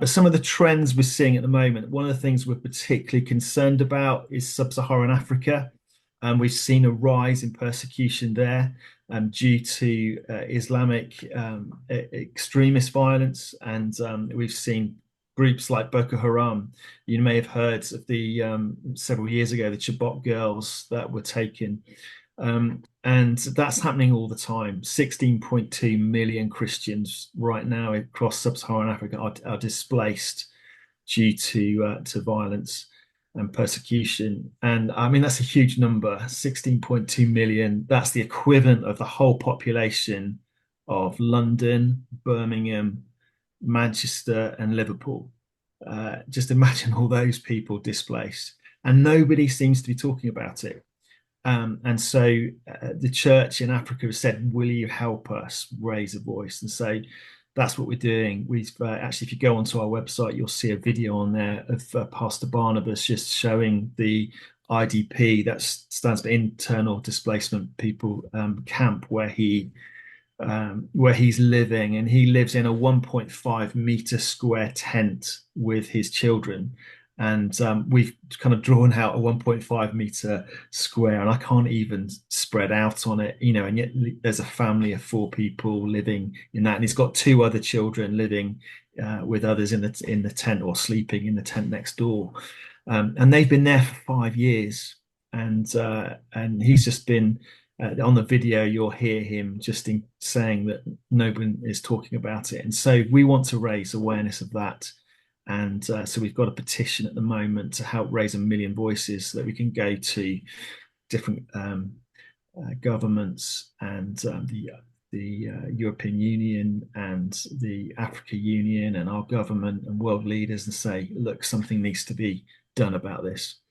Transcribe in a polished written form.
But some of the trends we're seeing at the moment, one of the things we're particularly concerned about is Sub-Saharan Africa. We've seen a rise in persecution there due to Islamic extremist violence, and we've seen groups like Boko Haram. You may have heard of the several years ago the Chibok girls that were taken, and that's happening all the time. 16.2 million Christians right now across sub-Saharan Africa are displaced due to violence and persecution. And I mean, that's a huge number, 16.2 million. That's the equivalent of the whole population of London, Birmingham, Manchester, and Liverpool. Just imagine all those people displaced. And nobody seems to be talking about it. And so the church in Africa has said, will you help us raise a voice? And so that's what we're doing. We've actually, if you go onto our website, you'll see a video on there of Pastor Barnabas just showing the IDP, that stands for Internal Displacement People camp, where he's living, and he lives in a 1.5 meter square tent with his children. And we've kind of drawn out a 1.5 meter square, and I can't even spread out on it, and yet there's a family of four people living in that, and he's got two other children living with others in the tent or sleeping in the tent next door, and they've been there for 5 years, and he's just been on the video. You'll hear him just saying that no one is talking about it, and so we want to raise awareness of that. And so we've got a petition at the moment to help raise 1 million voices so that we can go to different governments and the European Union and the Africa Union and our government and world leaders and say, look, something needs to be done about this.